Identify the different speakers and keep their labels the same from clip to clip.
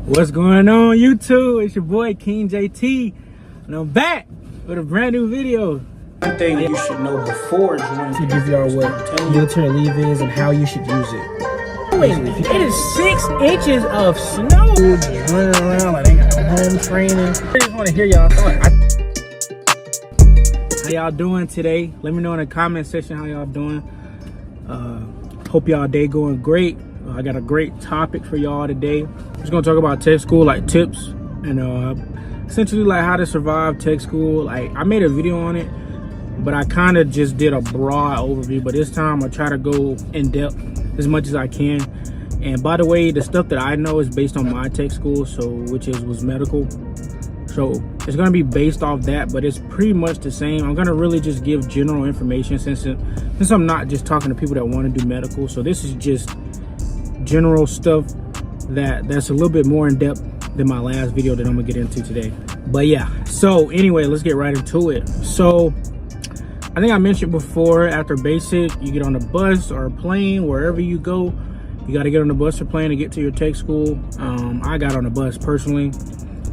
Speaker 1: What's going on, YouTube? It's your boy King JT, and I'm back with a brand new video.
Speaker 2: One thing you should know before joining
Speaker 1: to give y'all what military leave is and how you should use it. It is 6 inches of snow. Running around like they got home training. I just want to hear y'all thoughts. How y'all doing today? Let me know in the comment section how y'all doing. Hope y'all day going great. I got a great topic for y'all today. I'm just gonna talk about tech school, like tips and essentially like how to survive tech school. Like I made a video on it, but I kind of just did a broad overview. But this time I try to go in depth as much as I can. And by the way, the stuff that I know is based on my tech school, which was medical. So it's gonna be based off that, but it's pretty much the same. I'm gonna really just give general information since I'm not just talking to people that want to do medical. So this is just general stuff that's a little bit more in depth than my last video that I'm gonna get into today. But yeah, so anyway, let's get right into it. So I think I mentioned before, after basic, you get on a bus or a plane, wherever you go, you got to get on a bus or plane to get to your tech school. I got on a bus personally.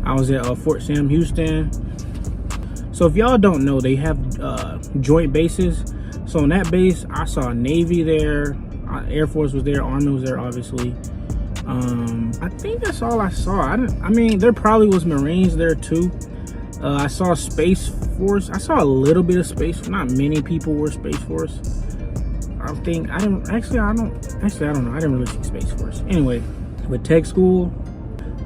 Speaker 1: I was at Fort Sam Houston. So if y'all don't know, they have joint bases. So on that base, I saw Navy there, Air Force was there, Army was there, obviously. I think that's all I saw. I mean, there probably was Marines there too. I saw Space Force. I saw a little bit of Space Force. Not many people were Space Force. I don't know. I didn't really see Space Force. Anyway, with tech school,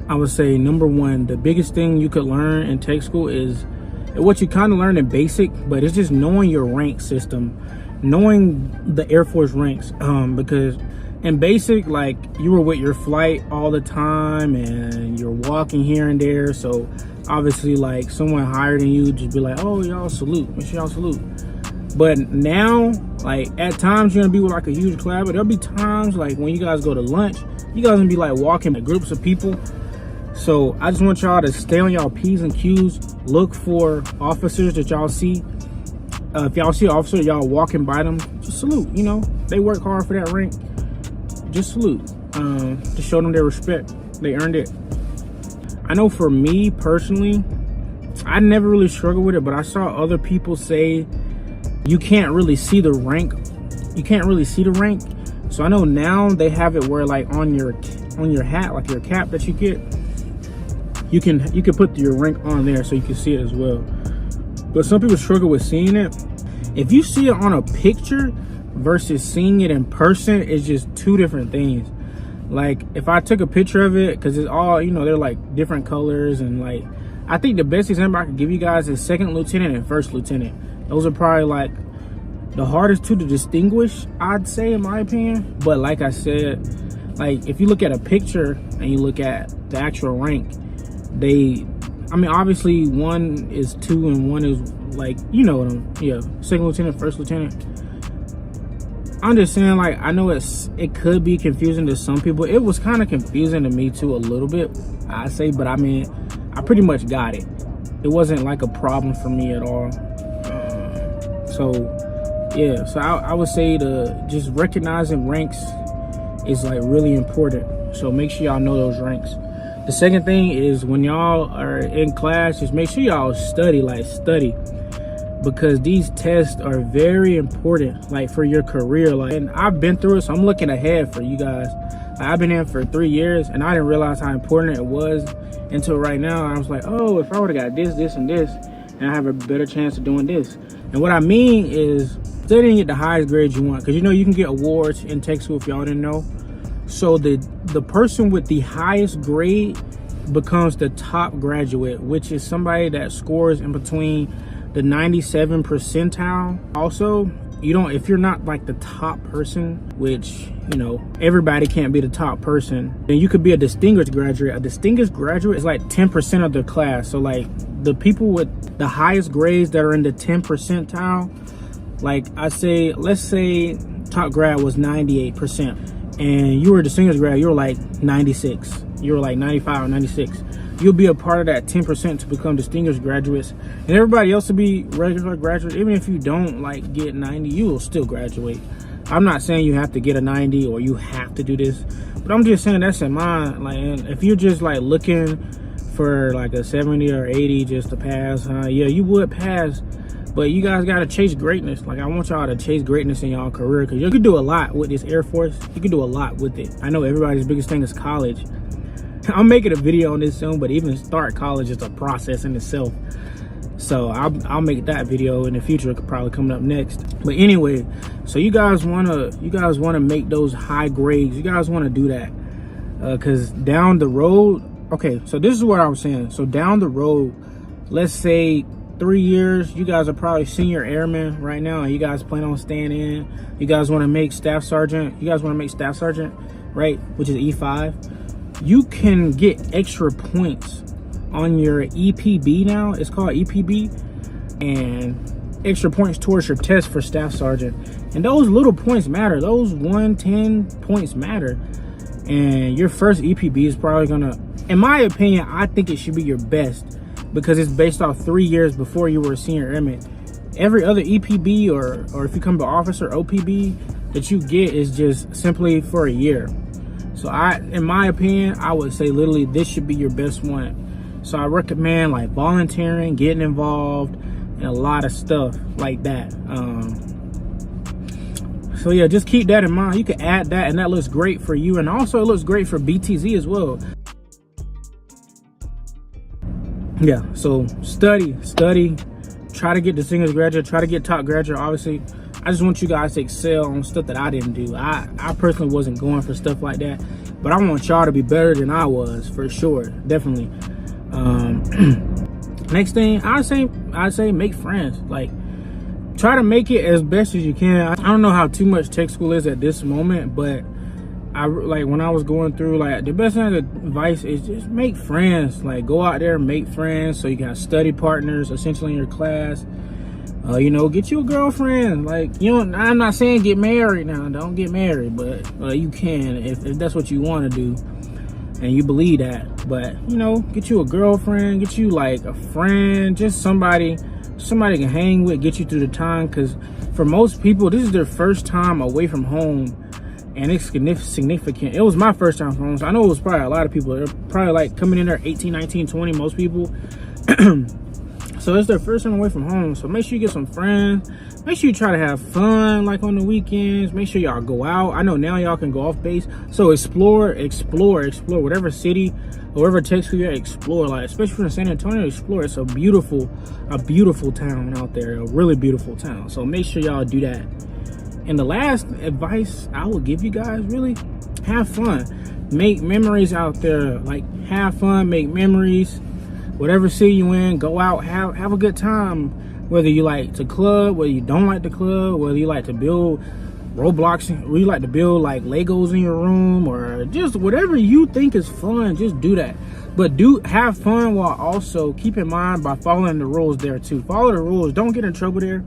Speaker 1: I would say number one, the biggest thing you could learn in tech school is what you kind of learn in basic, but it's just knowing your rank system, knowing the Air Force ranks, because in basic, like, you were with your flight all the time and you're walking here and there. So obviously, like, someone higher than you just be like, oh, y'all salute, make sure y'all salute. But now, like, at times you're gonna be with like a huge crowd, but there'll be times like when you guys go to lunch, you guys gonna be like walking with groups of people. So I just want y'all to stay on y'all P's and Q's. Look for officers that y'all see. If y'all see an officer, y'all walking by them, just salute. You know, they work hard for that rank. Just salute. To show them their respect. They earned it. I know for me personally, I never really struggled with it, but I saw other people say you can't really see the rank. You can't really see the rank. So I know now they have it where, like, on your hat, like your cap that you get, you can put your rank on there so you can see it as well. But some people struggle with seeing it. If you see it on a picture versus seeing it in person, it's just two different things. Like, if I took a picture of it, because it's all, you know, they're like different colors, and like, I think the best example I could give you guys is second lieutenant and first lieutenant. Those are probably like the hardest two to distinguish, I'd say, in my opinion. But like I said, like, if you look at a picture and you look at the actual rank, I mean, obviously one is 2 and one is, like, you know what second lieutenant, first lieutenant. I'm just saying, like, I know it could be confusing to some people. It was kind of confusing to me too, a little bit, I say, but I mean, I pretty much got it. It wasn't like a problem for me at all. So yeah, so I would say just recognizing ranks is like really important. So make sure y'all know those ranks. The second thing is, when y'all are in class, just make sure y'all study, because these tests are very important, like, for your career. Like, and I've been through it, so I'm looking ahead for you guys. I've been in for 3 years, and I didn't realize how important it was until right now. I was like, oh, if I would have got this, and this, and I have a better chance of doing this. And what I mean is studying at the highest grades you want, because you know you can get awards in tech school if y'all didn't know. So the person with the highest grade becomes the top graduate, which is somebody that scores in between the 97 percentile. Also, if you're not like the top person, which, you know, everybody can't be the top person, then you could be a distinguished graduate. A distinguished graduate is like 10% of their class. So like the people with the highest grades that are in the 10 percentile, like let's say top grad was 98%. And you were a distinguished grad, you were like 96, you were like 95 or 96. You'll be a part of that 10% to become distinguished graduates, and everybody else will be regular graduates. Even if you don't like get 90, you will still graduate. I'm not saying you have to get a 90 or you have to do this, But I'm just saying that's in mind. Like, if you're just like looking for like a 70 or 80 just to pass, yeah, you would pass. But you guys gotta chase greatness. Like, I want y'all to chase greatness in y'all career, because you could do a lot with this Air Force. You could do a lot with it. I know everybody's biggest thing is college. I'm making a video on this soon, but even start college is a process in itself. So I'll make that video in the future. It could probably coming up next. But anyway, so you guys wanna make those high grades. You guys wanna do that, because down the road. Okay, so this is what I was saying. So down the road, let's say 3 years, you guys are probably senior airmen right now, and you guys plan on staying in. You guys want to make staff sergeant. You guys want to make staff sergeant, right? Which is E5. You can get extra points on your EPB now. It's called EPB, and extra points towards your test for staff sergeant. And those little points matter. Those 110 points matter. And your first EPB is probably gonna, in my opinion, I think it should be your best, because it's based off 3 years before you were a senior airman. Every other EPB or if you come to officer OPB that you get is just simply for a year. So in my opinion, I would say literally this should be your best one. So I recommend like volunteering, getting involved, and a lot of stuff like that. So yeah, just keep that in mind. You can add that, and that looks great for you, and also it looks great for BTZ as well. Yeah, so study, try to get distinguished graduate, try to get top graduate. Obviously, I just want you guys to excel on stuff that I didn't do. I personally wasn't going for stuff like that, but I want y'all to be better than I was, for sure, definitely. Next thing, I'd say make friends. Like, try to make it as best as you can. I don't know how too much tech school is at this moment, but like when I was going through, like, the best advice is just make friends. Like, go out there and make friends, so you got study partners essentially in your class. You know, get you a girlfriend. Like, you know, I'm not saying get married now. Don't get married, but you can if that's what you want to do and you believe that. But, you know, get you a girlfriend, get you like a friend, just somebody can hang with, get you through the time. Because for most people, this is their first time away from home. And it's significant. It was my first time from home, so I know it was probably a lot of people. They're probably like coming in there 18, 19, 20, most people. So it's their first time away from home. So make sure you get some friends. Make sure you try to have fun, like on the weekends. Make sure y'all go out. I know now y'all can go off base. So explore. Whatever city, or whatever tech school you're at, explore. Like, especially from San Antonio, explore. It's a beautiful town out there. A really beautiful town. So make sure y'all do that. And the last advice I will give you guys, really, have fun. Make memories out there. Like, have fun, make memories. Whatever city you in, go out, have a good time. Whether you like to club, whether you don't like the club, whether you like to build Roblox, or you like to build like Legos in your room, or just whatever you think is fun, just do that. But have fun while also keep in mind by following the rules there too. Follow the rules. Don't get in trouble there.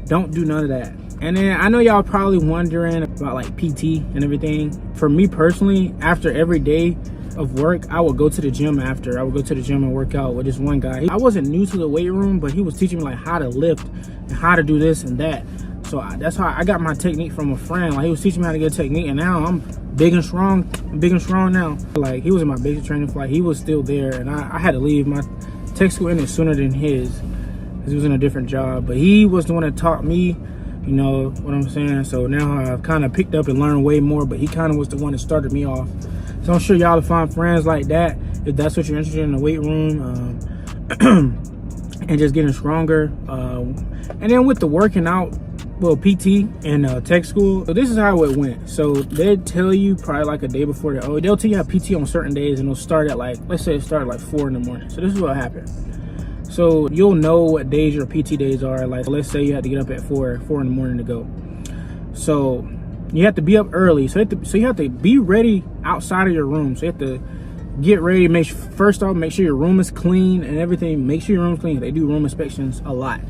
Speaker 1: Don't do none of that. And then I know y'all probably wondering about like PT and everything. For me personally, after every day of work, I would go to the gym after. I would go to the gym and work out with this one guy. I wasn't new to the weight room, but he was teaching me like how to lift and how to do this and that. So that's how I got my technique from a friend. Like, he was teaching me how to get a technique, and now I'm big and strong now. Like, he was in my basic training flight. He was still there, and I had to leave. My tech school ended sooner than his, because he was in a different job. But he was the one that taught me, you know what I'm saying? So now I've kind of picked up and learned way more, but he kind of was the one that started me off. So I'm sure y'all will find friends like that if that's what you're interested in the weight room, and just getting stronger. And then with the working out, well, PT and tech school, so this is how it went. So they tell you probably like a day before they'll tell you have PT on certain days, and it'll start at like, let's say it started like 4 in the morning. So this is what happened. So you'll know what days your PT days are. Like, let's say you have to get up at 4 in the morning to go. So you have to be up early. So you have to be ready outside of your room. So you have to get ready. First off, make sure your room is clean and everything. Make sure your room's clean. They do room inspections a lot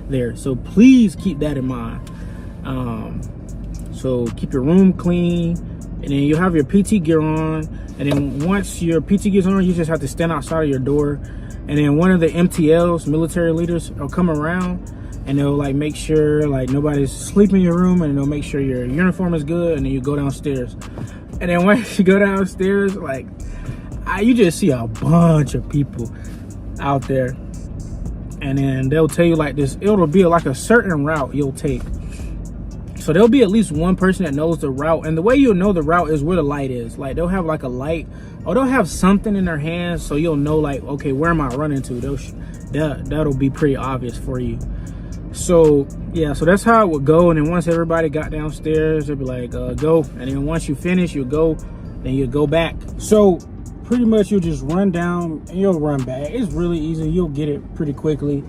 Speaker 1: there. So please keep that in mind. So keep your room clean, and then you'll have your PT gear on. And then once your PT gear's on, you just have to stand outside of your door. And then one of the MTLs, military leaders, will come around, and they'll like make sure like nobody's sleeping in your room, and they'll make sure your uniform is good, and then you go downstairs. And then once you go downstairs, like, you just see a bunch of people out there. And then they'll tell you like this, it'll be like a certain route you'll take. So there'll be at least one person that knows the route. And the way you'll know the route is where the light is. Like they'll have like a light, or they'll have something in their hands so you'll know like, okay, where am I running to? That'll be pretty obvious for you. So yeah, so that's how it would go. And then once everybody got downstairs, they'll be like, go. And then once you finish, you'll go, then you'll go back. So pretty much you'll just run down and you'll run back. It's really easy. You'll get it pretty quickly.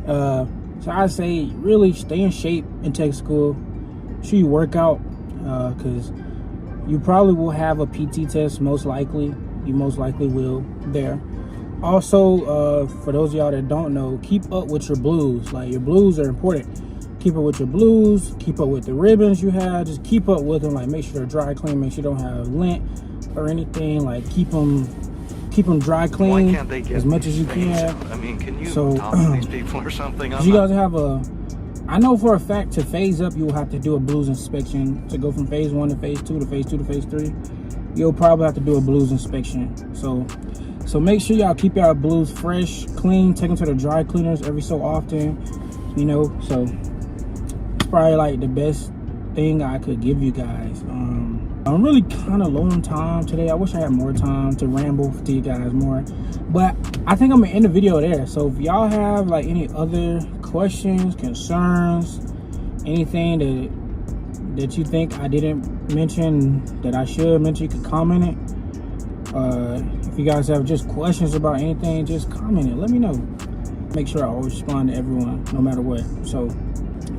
Speaker 1: So I say really stay in shape in tech school. Sure you work out, because you probably will have a PT test. Most likely you will there. Also, for those of y'all that don't know, keep up with your blues. Like your blues are important. Keep up with your blues, keep up with the ribbons you have, just keep up with them. Like make sure they're dry clean, make sure you don't have lint or anything. Like keep them dry clean as much as you can.
Speaker 3: I mean, can you talk to these people or something?
Speaker 1: You guys have I know for a fact to phase up, you will have to do a blues inspection. To go from phase 1 to phase 2 to phase 2 to phase 3, you'll probably have to do a blues inspection. So make sure y'all keep y'all blues fresh, clean, take them to the dry cleaners every so often, you know. So it's probably like the best thing I could give you guys. I'm really kind of low on time today. I wish I had more time to ramble to you guys more, but I think I'm gonna end the video there. So if y'all have like any other questions, concerns, anything that you think I didn't mention that I should mention, you can comment it. If you guys have just questions about anything, just comment it, let me know. Make sure I always respond to everyone no matter what. So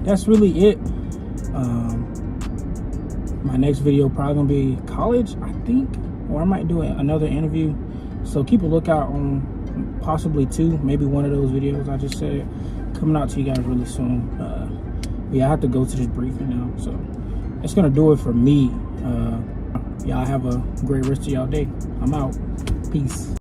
Speaker 1: that's really it. My next video probably gonna be college, I think, or I might do another interview. So keep a lookout on possibly 2, maybe 1 of those videos I just said coming out to you guys really soon. Yeah, I have to go to this briefing now, so it's gonna do it for me. Y'all have a great rest of y'all day. I'm out. Peace.